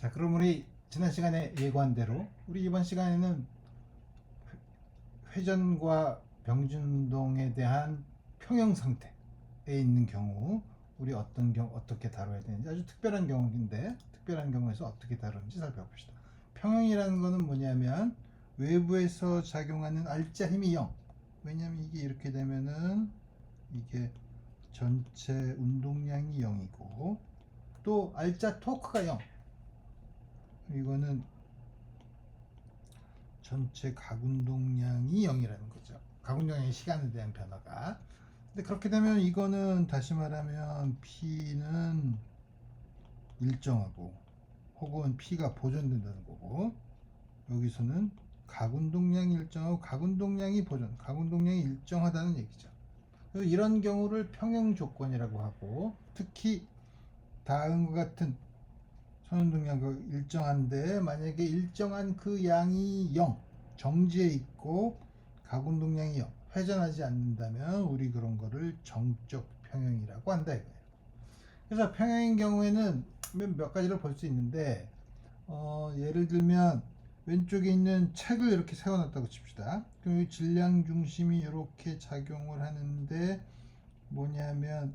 자, 그럼 우리 지난 시간에 예고한 대로 우리 이번 시간에는 회전과 병준동에 대한 평형 상태에 있는 경우 우리 어떻게 다뤄야 되는지 아주 특별한 경우인데 특별한 경우에서 어떻게 다루는지 살펴봅시다. 평형이라는 것은 뭐냐면 외부에서 작용하는 알짜 힘이 0. 왜냐면 이게 이렇게 되면은 이게 전체 운동량이 0이고 또 알짜 토크가 0. 이거는 전체 각운동량이 0이라는 거죠. 각운동량의 시간에 대한 변화가. 근데 그렇게 되면 이거는 다시 말하면 P는 일정하고 혹은 P가 보존된다는 거고, 여기서는 각운동량이 일정하고 각운동량이 각운동량이 일정하다는 얘기죠. 그래서 이런 경우를 평형 조건이라고 하고, 특히 다음과 같은 선운동량과 일정한데 만약에 일정한 그 양이 0 정지해 있고 각운동량이 0 회전하지 않는다면 우리 그런 거를 정적 평형이라고 한다 이거예요. 그래서 평형인 경우에는 몇 가지를 볼 수 있는데 예를 들면 왼쪽에 있는 책을 이렇게 세워놨다고 칩시다. 그럼 질량 중심이 이렇게 작용을 하는데 뭐냐면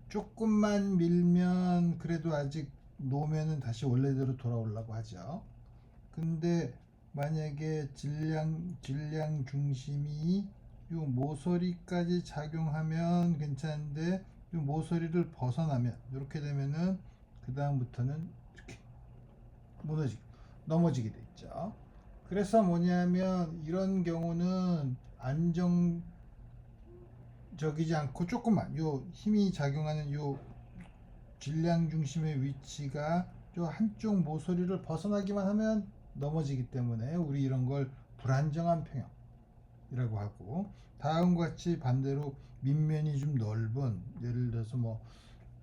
조금만 밀면 그래도 아직 놓으면은 다시 원래대로 돌아오려고 하죠. 근데 만약에 질량 중심이 요 모서리까지 작용하면 괜찮은데 요 모서리를 벗어나면 이렇게 되면은 그 다음부터는 이렇게 넘어지게 돼 있죠. 그래서 뭐냐면 이런 경우는 안정적이지 않고 조금만 요 힘이 작용하는 요 질량 중심의 위치가 저 한쪽 모서리를 벗어나기만 하면 넘어지기 때문에 우리 이런 걸 불안정한 평형이라고 하고, 다음과 같이 반대로 밑면이 좀 넓은 예를 들어서 뭐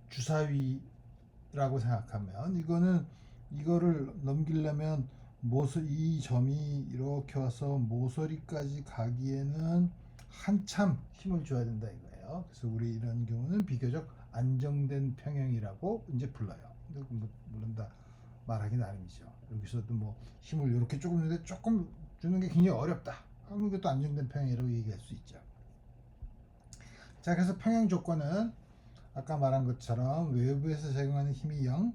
주사위라고 생각하면 이거를 넘기려면 이 점이 이렇게 와서 모서리까지 가기에는 한참 힘을 줘야 된다 이거예요. 그래서 우리 이런 경우는 비교적 안정된 평형이라고 이제 불러요. 물론 다 말하기 나름이죠. 여기서도 뭐 힘을 이렇게 조금 주는데 조금 주는 게 굉장히 어렵다. 그럼 이것도 안정된 평형이라고 얘기할 수 있죠. 자, 그래서 평형 조건은 아까 말한 것처럼 외부에서 작용하는 힘이 0,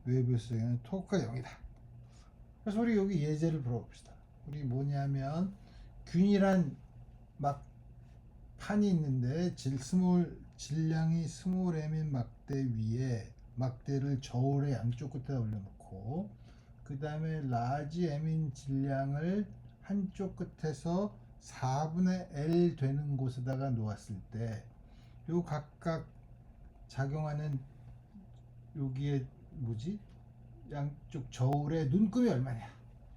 외부에서 작용하는 토크가 0이다. 그래서 우리 여기 예제를 풀어봅시다. 우리 뭐냐면 균일한 막 판이 있는데 질량이 스몰 m인 막대 위에 막대를 저울의 양쪽 끝에 올려놓고 그 다음에 라지 m인 질량을 한쪽 끝에서 4분의 L 되는 곳에다가 놓았을 때 요 각각 작용하는 여기에 양쪽 저울의 눈금이 얼마냐,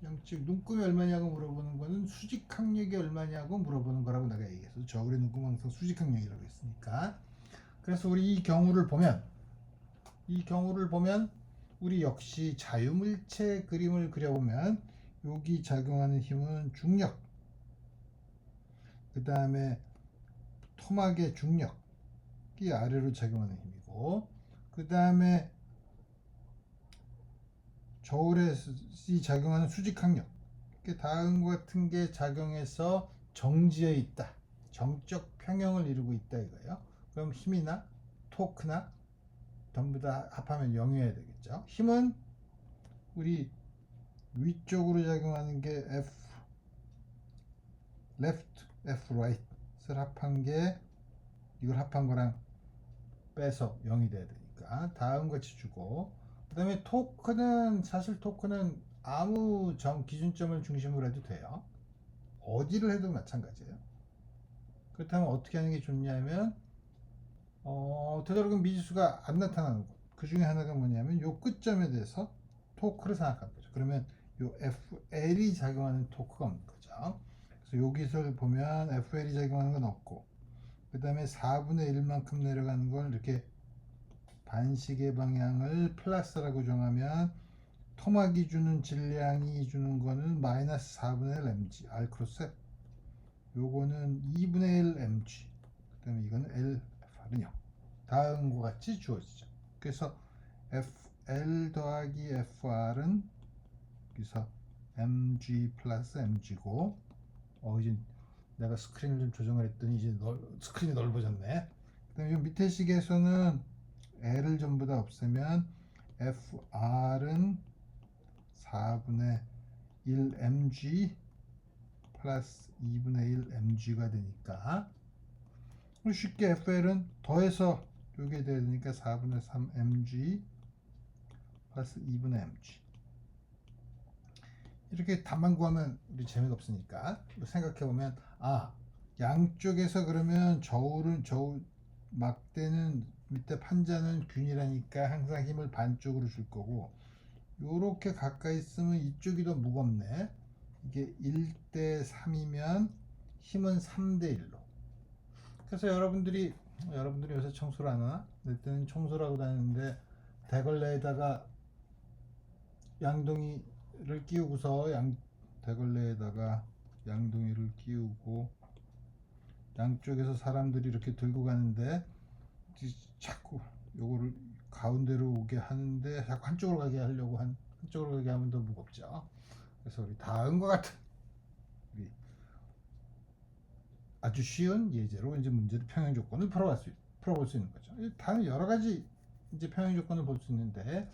양쪽 눈금이 얼마냐고 물어보는 거는 수직 항력이 얼마냐고 물어보는 거라고 내가 얘기했어. 저울의 눈금 항상 수직 항력이라고 했으니까. 그래서 우리 이 경우를 보면 우리 역시 자유물체 그림을 그려보면 여기 작용하는 힘은 중력, 그 다음에 토막의 중력이 아래로 작용하는 힘이고, 그 다음에 저울에 작용하는 수직항력, 다음과 같은 게 작용해서 정지해 있다, 정적 평형을 이루고 있다 이거예요. 그럼 힘이나 토크나 전부 다 합하면 0이어야 되겠죠. 힘은 우리 위쪽으로 작용하는 게 F left, F right을 합한 게 이걸 합한 거랑 빼서 0이 돼야 되니까 다음 같이 주고, 그 다음에 사실 토크는 아무 기준점을 중심으로 해도 돼요. 어디를 해도 마찬가지예요. 그렇다면 어떻게 하는 게 좋냐면 되도록이면 미지수가 안 나타나는 것, 그 중에 하나가 뭐냐면 요 끝점에 대해서 토크를 생각하는 거죠. 그러면 요 FL이 작용하는 토크가 없는 거죠. 그래서 여기서 보면 FL이 작용하는 건 없고, 그 다음에 4분의 1만큼 내려가는 걸 이렇게 반시계 방향을 플러스라고 정하면 토막이 주는 질량이 주는 거는 마이너스 4분의 1 mg R 크로스 F, 요거는 2분의 1 mg, 그 다음에 이거는 L F는 0. 다음과 같이 주어지죠. 그래서 L 더하기 FR은 여기서 mg 플러스 mg고, 이제 내가 스크린을 좀 조정을 했더니 이제 스크린이 넓어졌네. 그다음에 이 밑에 식에서는 L을 전부 다 없애면 FR은 4분의 1 mg 플러스 2분의 1 mg가 되니까, 쉽게 FL은 더해서 요게 돼야 되니까 4분의 3 mg 플러스 2분의 mg. 이렇게 답만 구하면 우리 재미가 없으니까 생각해보면, 양쪽에서 그러면 저울은 막대는 밑에 판자는 균이라니까 항상 힘을 반쪽으로 줄 거고, 요렇게 가까이 있으면 이쪽이 더 무겁네. 이게 1대 3이면 힘은 3대 1로. 그래서 여러분들이 요새 청소를 안 하나? 내 때는 청소를 하고 다녔는데, 대걸레에다가 양동이를 끼우고서 대걸레에다가 양동이를 끼우고 양쪽에서 사람들이 이렇게 들고 가는데 자꾸 요거를 가운데로 오게 하는데, 자꾸 한쪽으로 가게 하려고 한쪽으로 가게 하면 더 무겁죠. 그래서 우리 다음과 같은 우리 아주 쉬운 예제로 이제 문제를 평행 조건을 풀어볼 수 있는 거죠. 다른 여러 가지 이제 평행 조건을 볼 수 있는데,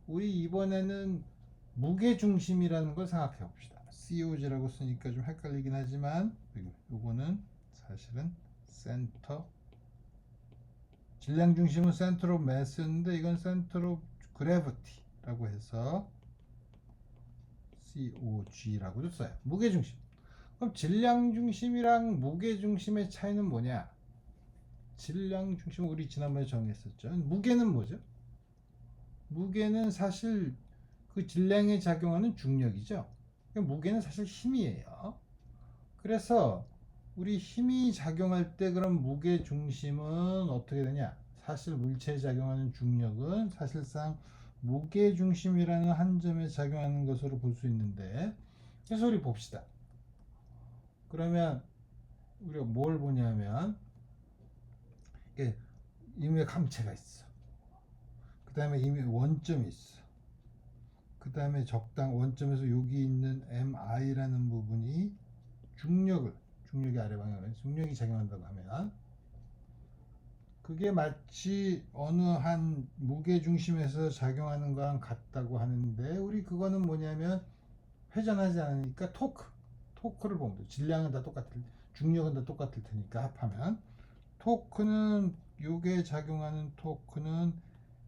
우리 이번에는 무게 중심이라는 걸 생각해 봅시다. COG라고 쓰니까 좀 헷갈리긴 하지만, 요거는 사실은 센터, 질량 중심은 센터 오브 매스였는데 이건 센터 오브 그래비티라고 해서 COG라고도 써요. 무게 중심. 그럼 질량 중심이랑 무게 중심의 차이는 뭐냐? 질량 중심은 우리 지난번에 정했었죠. 무게는 뭐죠? 무게는 사실 그 질량에 작용하는 중력이죠. 무게는 사실 힘이에요. 그래서 우리 힘이 작용할 때 그럼 무게 중심은 어떻게 되냐? 사실 물체에 작용하는 중력은 사실상 무게 중심이라는 한 점에 작용하는 것으로 볼 수 있는데, 그래서 우리 봅시다. 그러면 우리가 뭘 보냐면, 임의 감체가 있어. 그 다음에 임의 원점이 있어. 그 다음에 원점에서 여기 있는 MI라는 부분이 중력이 아래 방향으로 중력이 작용한다고 하면, 그게 마치 어느 한 무게 중심에서 작용하는 거랑 같다고 하는데, 우리 그거는 뭐냐면 회전하지 않으니까 토크를 보면 돼. 질량은 다 중력은 다 똑같을 테니까 합하면 토크는, 요게 작용하는 토크는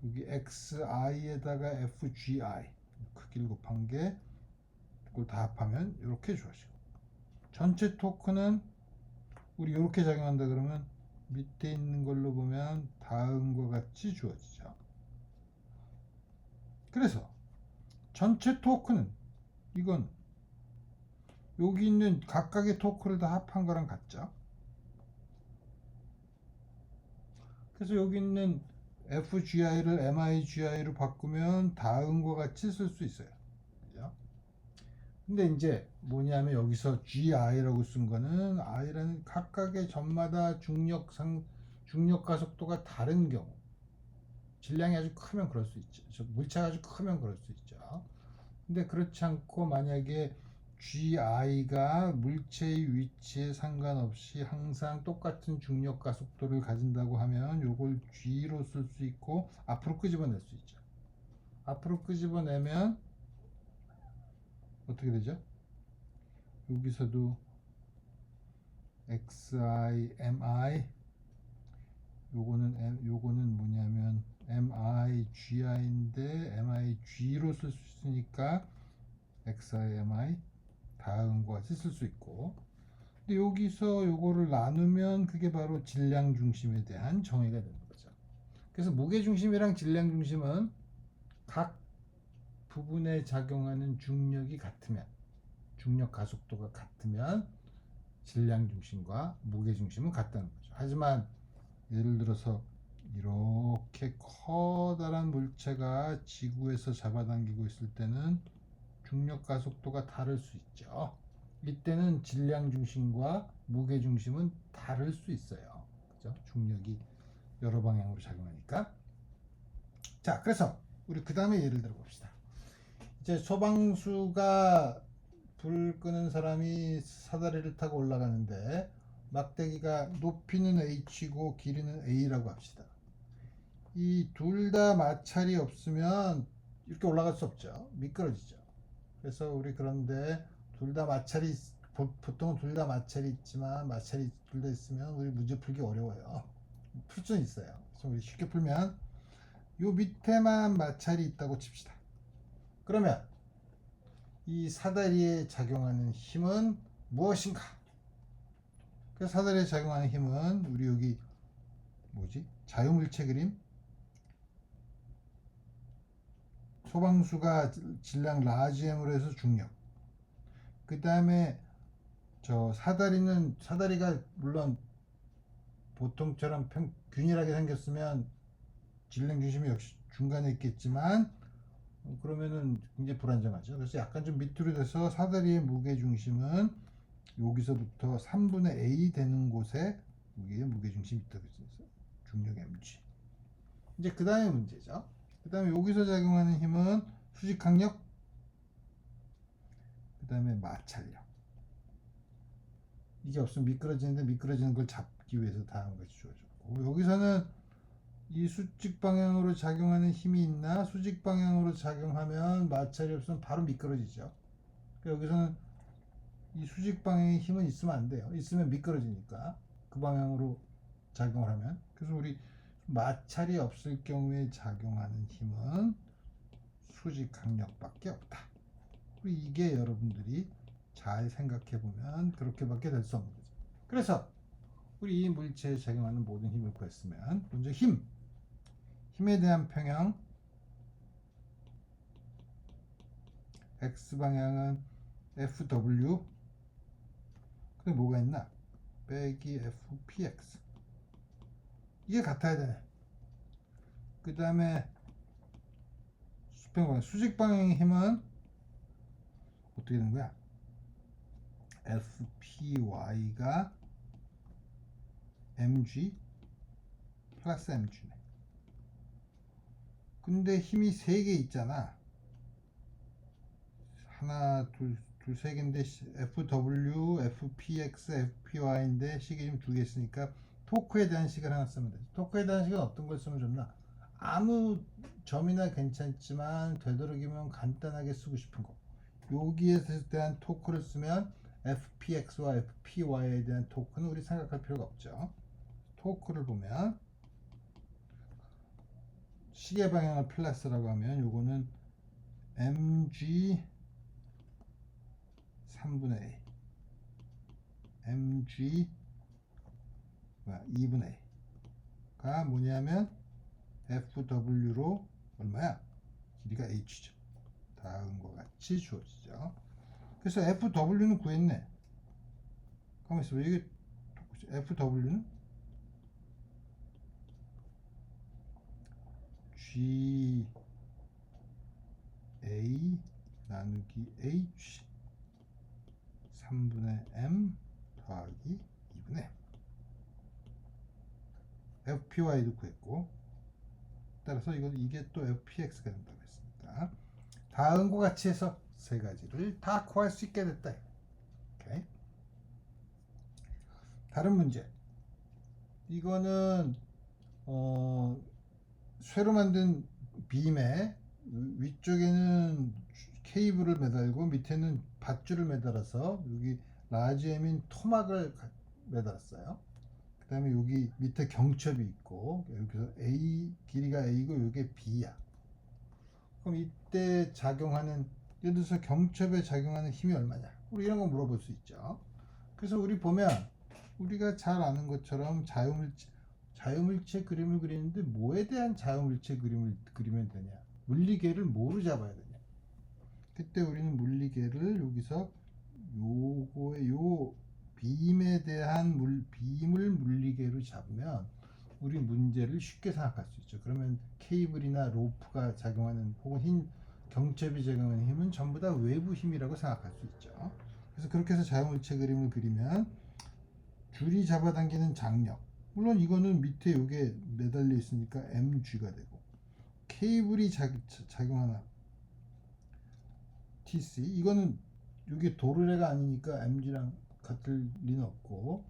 여기 XI에다가 FGI 크기를 곱한 게, 그걸 다 합하면 이렇게 주어지고, 전체 토크는 우리 이렇게 작용한다 그러면 밑에 있는 걸로 보면 다음과 같이 주어지죠. 그래서 전체 토크는, 이건 여기 있는 각각의 토크를 다 합한 거랑 같죠. 그래서 여기 있는 FGI를 MIGI로 바꾸면 다음과 같이 쓸 수 있어요. 그죠? 근데 이제 뭐냐면 여기서 GI라고 쓴 거는, I라는 각각의 점마다 중력 가속도가 다른 경우, 질량이 아주 크면 그럴 수 있죠. 물체가 아주 크면 그럴 수 있죠. 근데 그렇지 않고 만약에 GI가 물체의 위치에 상관없이 항상 똑같은 중력 가속도를 가진다고 하면 요걸 G로 쓸 수 있고, 앞으로 끄집어낼 수 있죠. 앞으로 끄집어내면 어떻게 되죠? 여기서도 XI, MI, 요거는 뭐냐면 MI, GI인데 MI, G로 쓸 수 있으니까 XI, MI 다음과 같이 쓸 수 있고, 근데 여기서 요거를 나누면 그게 바로 질량 중심에 대한 정의가 되는 거죠. 그래서 무게 중심이랑 질량 중심은 각 부분에 작용하는 중력이 같으면, 중력 가속도가 같으면 질량 중심과 무게 중심은 같다는 거죠. 하지만 예를 들어서 이렇게 커다란 물체가 지구에서 잡아당기고 있을 때는 중력 가속도가 다를 수 있죠. 이때는 질량 중심과 무게 중심은 다를 수 있어요. 그죠? 중력이 여러 방향으로 작용하니까. 자, 그래서 우리 그 다음에 예를 들어 봅시다. 이제 소방수가 불 끄는 사람이 사다리를 타고 올라가는데 막대기가 높이는 h고 길이는 a라고 합시다. 이 둘 다 마찰이 없으면 이렇게 올라갈 수 없죠. 미끄러지죠. 그래서 우리 그런데 둘 다 마찰이 보통 둘 다 마찰이 있지만 마찰이 둘 다 있으면 우리 문제 풀기 어려워요. 풀 수는 있어요. 그래서 우리 쉽게 풀면 요 밑에만 마찰이 있다고 칩시다. 그러면 이 사다리에 작용하는 힘은 무엇인가? 그 사다리에 작용하는 힘은 우리 여기 뭐지? 자유물체 그림. 소방수가 질량 라지 M으로 해서 중력. 그 다음에 저 사다리가 물론 보통처럼 균일하게 생겼으면 질량 중심이 역시 중간에 있겠지만 그러면은 굉장히 불안정하죠. 그래서 약간 좀 밑으로 돼서 사다리의 무게 중심은 여기서부터 3분의 A 되는 곳에 여기에 무게 중심이 있다고 했어요. 중력 mg. 이제 그 다음에 문제죠. 그 다음에 여기서 작용하는 힘은 수직항력, 그 다음에 마찰력. 이게 없으면 미끄러지는데 미끄러지는 걸 잡기 위해서 다음 것이 주어졌고, 여기서는 이 수직 방향으로 작용하는 힘이 있나? 수직 방향으로 작용하면 마찰이 없으면 바로 미끄러지죠. 그러니까 여기서는 이 수직 방향의 힘은 있으면 안 돼요. 있으면 미끄러지니까 그 방향으로 작용을 하면. 그래서 우리 마찰이 없을 경우에 작용하는 힘은 수직 강력밖에 없다. 이게 여러분들이 잘 생각해 보면 그렇게밖에 될 수 없는 거죠. 그래서 우리 이 물체에 작용하는 모든 힘을 구했으면 먼저 힘에 대한 평형 x방향은 FW. 근데 뭐가 있나? 빼기 FPX. 이게 같아야 되네. 그 다음에 수직 방향의 힘은 어떻게 되는 거야? FPY가 mg 플러스 mg네. 근데 힘이 3개 있잖아. 하나, 둘, 세 개인데 FW, FPX, FPY인데 식이 지금 2개 있으니까 토크에 대한 식을 하나 쓰면 되지. 토크에 대한 식은 어떤 걸 쓰면 좋나? 아무 점이나 괜찮지만 되도록이면 간단하게 쓰고 싶은 거. 여기에 대한 토크를 쓰면 FPX와 FPY에 대한 토크는 우리 생각할 필요가 없죠. 토크를 보면 시계 방향을 플러스라고 하면 요거는 mg 3분의 a mg 2분의 a가 뭐냐면 fw로 얼마야? 길이가 h죠. 다음과 같이 주어지죠. 그래서 fw는 구했네. 가만 있어봐. 이게 fw는 g a 나누기 h 3분의 m 더하기 2분의 fpy도 구했고, 따라서 이게 또 fpx가 된다고 했으니까 다음과 같이 해서 세 가지를 다 구할 수 있게 됐다. 오케이. 다른 문제. 이거는 쇠로 만든 빔에 위쪽에는 케이블을 매달고 밑에는 밧줄을 매달아서 여기 라지 M인 토막을 매달았어요. 그 다음에 여기 밑에 경첩이 있고 여기서 A 길이가 A고 이게 B야. 그럼 이때 작용하는, 예를 들어서 경첩에 작용하는 힘이 얼마냐? 우리 이런 거 물어볼 수 있죠. 그래서 우리 보면 우리가 잘 아는 것처럼 자유물체 그림을 그리는데 뭐에 대한 자유물체 그림을 그리면 되냐? 물리계를 뭐로 잡아야 되냐? 그때 우리는 물리계를 여기서 요거의 요 빔에 대한 빔을 물리계로 잡으면 우리 문제를 쉽게 생각할 수 있죠. 그러면 케이블이나 로프가 작용하는 혹은 경첩이 작용하는 힘은 전부 다 외부 힘이라고 생각할 수 있죠. 그래서 그렇게 해서 자유물체 그림을 그리면 줄이 잡아당기는 장력, 물론 이거는 밑에 요게 매달려 있으니까 mg가 되고, 케이블이 작용하나 TC 이거는 이게 도르래가 아니니까 MG랑 같을 리는 없고,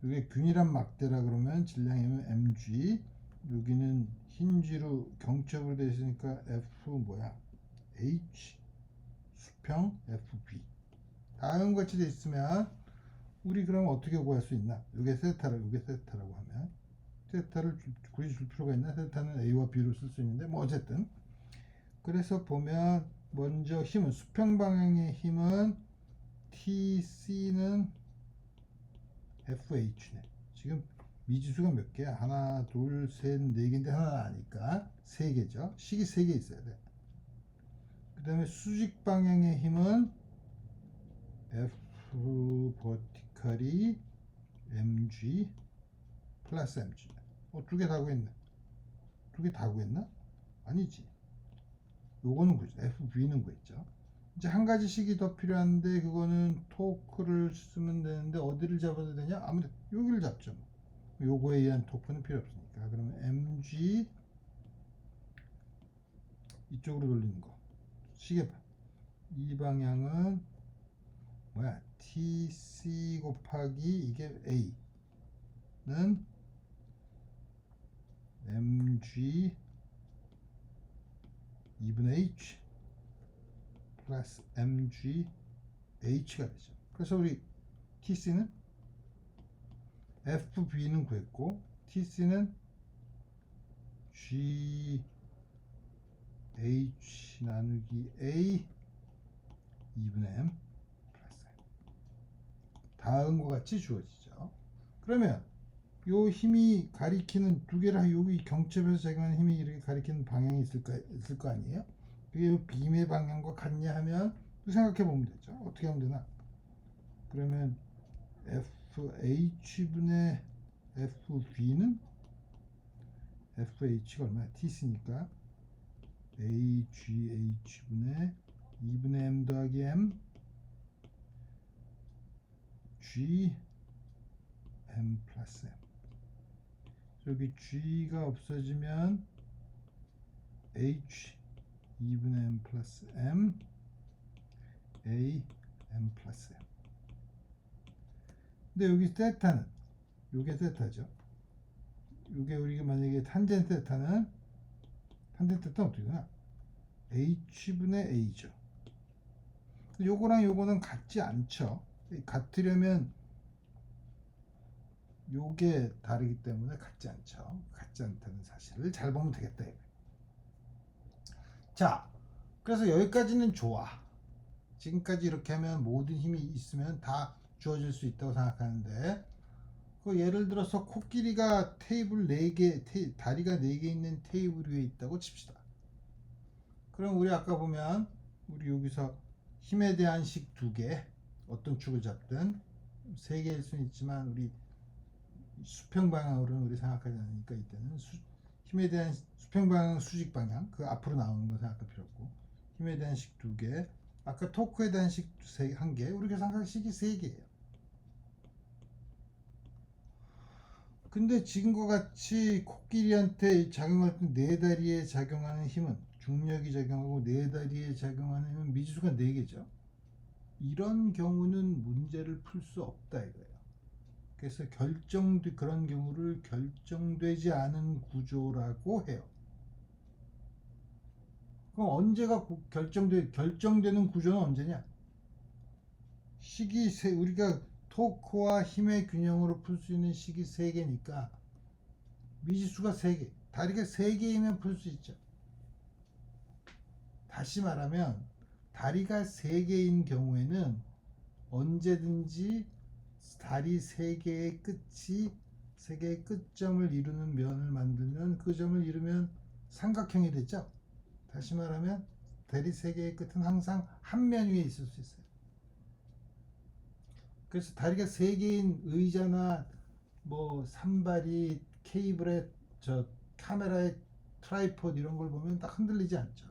이게 균일한 막대라 그러면 질량이면 MG, 여기는 힌지로 경첩으로 되어 있으니까 F 뭐야 H 수평 FB. 다음 같이 되어 있으면 우리 그럼 어떻게 구할 수 있나? 이게 세타라고 하면 세타를 굳이 줄 필요가 있나? 세타는 A와 B로 쓸 수 있는데 뭐 어쨌든, 그래서 보면 먼저 힘은 수평 방향의 힘은 TC는 FH네. 지금 미지수가 몇 개야? 하나, 둘, 셋, 네 개인데 하나 아니까 세 개죠. 식이 세 개 있어야 돼. 그 다음에 수직 방향의 힘은 F 버티컬이 mg 플러스 mg. 두 개 다 구했네. 두 개 다 구했나? 아니지. 요거는 구했죠. FV는 구했죠. 이제 한 가지 식이 더 필요한데, 그거는 토크를 쓰면 되는데 어디를 잡아도 되냐? 아무튼 여기를 잡죠. 요거에 의한 토크는 필요 없으니까. 그러면 mg 이쪽으로 돌리는 거. 시계 봐. 이 방향은 뭐야? tc 곱하기 이게 a는 mg 2분의 h 플러스 mg h가 되죠. 그래서 우리 tc는 fb는 구했고, tc는 g h 나누기 a 2분의 m 플러스 m. 다음과 같이 주어지죠. 그러면 요 힘이 가리키는 두 개라, 여기 경첩에서 작용하는 힘이 이렇게 가리키는 방향이 있을 거 아니에요? 그게 빔의 방향과 같냐 하면 생각해 보면 되죠. 어떻게 하면 되나? 그러면 FH분의 FV는 FH가 얼마야? TC니까 AGH분의 2분의 M 더하기 M G M 플러스 M. 여기 G가 없어지면 H 2분의 M 플러스 M A M 플러스 M. 근데 여기 세타는, 요게 세타죠. 요게 우리가 만약에 탄젠트 세타는 어떻게 되나? H분의 A죠. 요거랑 요거는 같지 않죠. 같으려면 요게 다르기 때문에 같지 않죠. 같지 않다는 사실을 잘 보면 되겠다. 자, 그래서 여기까지는 좋아. 지금까지 이렇게 하면 모든 힘이 있으면 다 주어질 수 있다고 생각하는데, 그 예를 들어서 코끼리가 테이블 4개, 다리가 4개 있는 테이블 위에 있다고 칩시다. 그럼 우리 아까 보면 우리 여기서 힘에 대한 식 2개, 어떤 축을 잡든 3개일 수는 있지만 우리 수평 방향으로는 우리 생각하지 않으니까 이때는 힘에 대한 수평 방향, 수직 방향, 그 앞으로 나오는 거 생각할 필요 없고, 힘에 대한 식 2개, 아까 토크에 대한 식 1개, 우리가 생각할 식이 3개예요. 근데 지금과 같이 코끼리한테 작용할 때 네 다리에 작용하는 힘은, 중력이 작용하고 네 다리에 작용하는 힘은 미지수가 4개죠. 이런 경우는 문제를 풀 수 없다 이거예요. 그래서 그런 경우를 결정되지 않은 구조라고 해요. 그럼 언제가 결정되는 구조는 언제냐? 우리가 토크와 힘의 균형으로 풀 수 있는 식이 3개니까 미지수가 3개, 다리가 3개이면 풀 수 있죠. 다시 말하면 다리가 3개인 경우에는 언제든지 다리 3개의 끝이 3개의 끝점을 이루는 면을 만들면, 그 점을 이루면 삼각형이 되죠. 다시 말하면 다리 3개의 끝은 항상 한 면 위에 있을 수 있어요. 그래서 다리가 3개인 의자나 뭐 산발이, 케이블에 카메라의 트라이포드 이런 걸 보면 딱 흔들리지 않죠.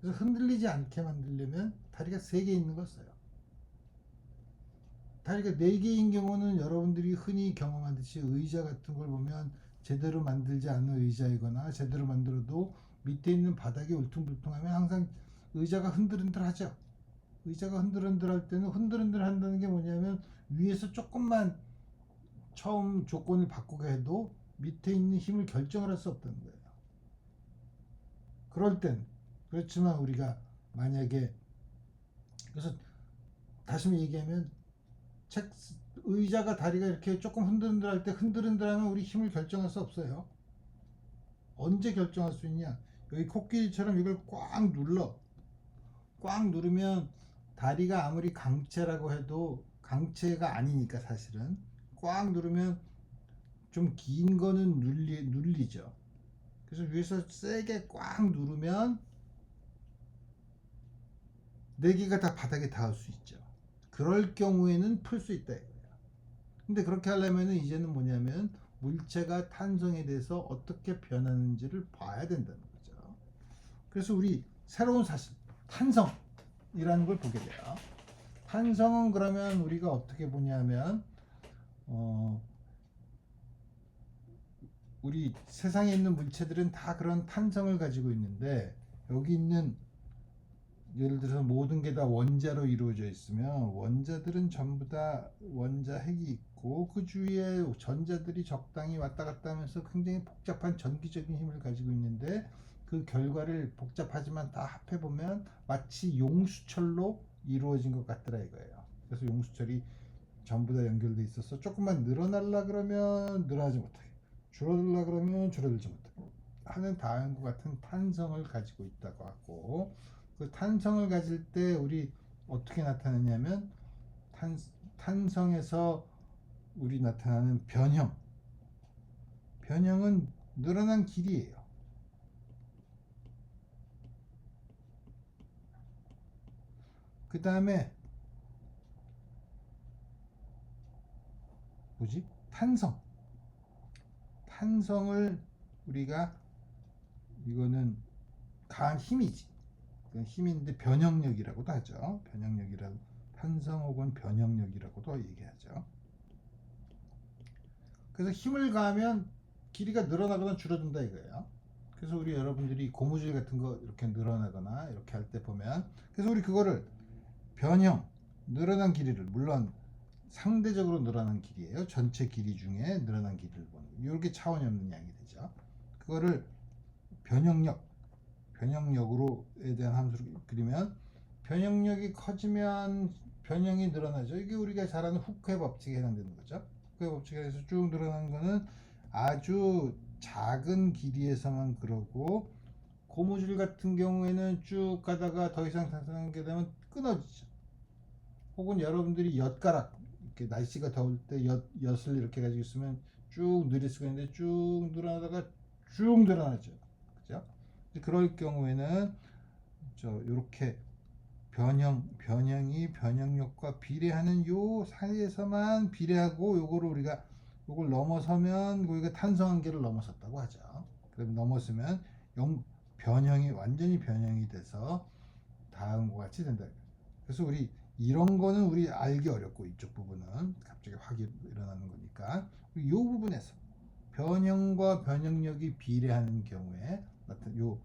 그래서 흔들리지 않게 만들려면 다리가 3개 있는 걸 써요. 다리가 4개인 경우는 여러분들이 흔히 경험하듯이 의자 같은 걸 보면 제대로 만들지 않은 의자이거나 제대로 만들어도 밑에 있는 바닥이 울퉁불퉁하면 항상 의자가 흔들흔들하죠. 의자가 흔들흔들할 때는 흔들흔들한다는 게 뭐냐면 위에서 조금만 처음 조건을 바꾸게 해도 밑에 있는 힘을 결정을 할 수 없다는 거예요. 그럴 땐 그렇지만 우리가 만약에 그래서 다시 얘기하면 책 의자가 다리가 이렇게 조금 흔들흔들할 때 흔들흔들하면 우리 힘을 결정할 수 없어요. 언제 결정할 수 있냐? 여기 코끼리처럼 이걸 꽉 눌러. 꽉 누르면 다리가 아무리 강체라고 해도 강체가 아니니까 사실은 꽉 누르면 좀 긴 거는 눌리죠. 그래서 위에서 세게 꽉 누르면 네 개가 다 바닥에 닿을 수 있죠. 그럴 경우에는 풀 수 있다 이거예요. 근데 그렇게 하려면 이제는 뭐냐면 물체가 탄성에 대해서 어떻게 변하는지를 봐야 된다는 거죠. 그래서 우리 새로운 사실 탄성이라는 걸 보게 돼요. 탄성은 그러면 우리가 어떻게 보냐면 우리 세상에 있는 물체들은 다 그런 탄성을 가지고 있는데 여기 있는 예를 들어서 모든 게 다 원자로 이루어져 있으면 원자들은 전부 다 원자 핵이 있고 그 주위에 전자들이 적당히 왔다 갔다 하면서 굉장히 복잡한 전기적인 힘을 가지고 있는데 그 결과를 복잡하지만 다 합해보면 마치 용수철로 이루어진 것 같더라 이거예요. 그래서 용수철이 전부 다 연결돼 있어서 조금만 늘어나려 그러면 늘어나지 못하게 줄어들려 그러면 줄어들지 못하게 하는 다음과 같은 탄성을 가지고 있다고 하고 그 탄성을 가질 때 우리 어떻게 나타나냐면 탄성에서 우리 나타나는 변형은 늘어난 길이에요. 그 다음에 뭐지? 탄성을 우리가 이거는 강한 힘이지. 힘인데 변형력이라고도 하죠. 변형력이라고 탄성 혹은 변형력이라고도 얘기하죠. 그래서 힘을 가하면 길이가 늘어나거나 줄어든다 이거예요. 그래서 우리 여러분들이 고무줄 같은 거 이렇게 늘어나거나 이렇게 할 때 보면 그래서 우리 그거를 변형 늘어난 길이를 물론 상대적으로 늘어난 길이에요. 전체 길이 중에 늘어난 길이를 보는 이렇게 차원이 없는 양이 되죠. 그거를 변형력으로에 대한 함수를 그리면 변형력이 커지면 변형이 늘어나죠. 이게 우리가 잘 아는 후크의 법칙에 해당되는 거죠. 후크의 법칙에 대해서 쭉 늘어나는 거는 아주 작은 길이에서만 그러고 고무줄 같은 경우에는 쭉 가다가 더 이상 탄성하게 되면 끊어지죠. 혹은 여러분들이 엿가락 이렇게 날씨가 더울 때 엿을 이렇게 가지고 있으면 쭉 느릴 수가 있는데 쭉 늘어나다가 쭉 늘어나죠. 그죠? 그럴 경우에는 이렇게 변형이 변형력과 비례하는 요 사이에서만 비례하고 요거를 우리가 요걸 넘어서면 우리가 탄성한계를 넘어섰다고 하죠. 그럼 넘었으면 변형이 완전히 변형이 돼서 다음과 같이 된다. 그래서 우리 이런 거는 우리 알기 어렵고 이쪽 부분은 갑자기 확 일어나는 거니까 이 부분에서 변형과 변형력이 비례하는 경우에 요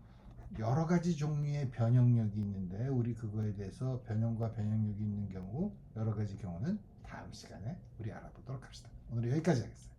여러 가지 종류의 변형력이 있는데 우리 그거에 대해서 변형과 변형력이 있는 경우 여러 가지 경우는 다음 시간에 우리 알아보도록 합시다. 오늘 여기까지 하겠습니다.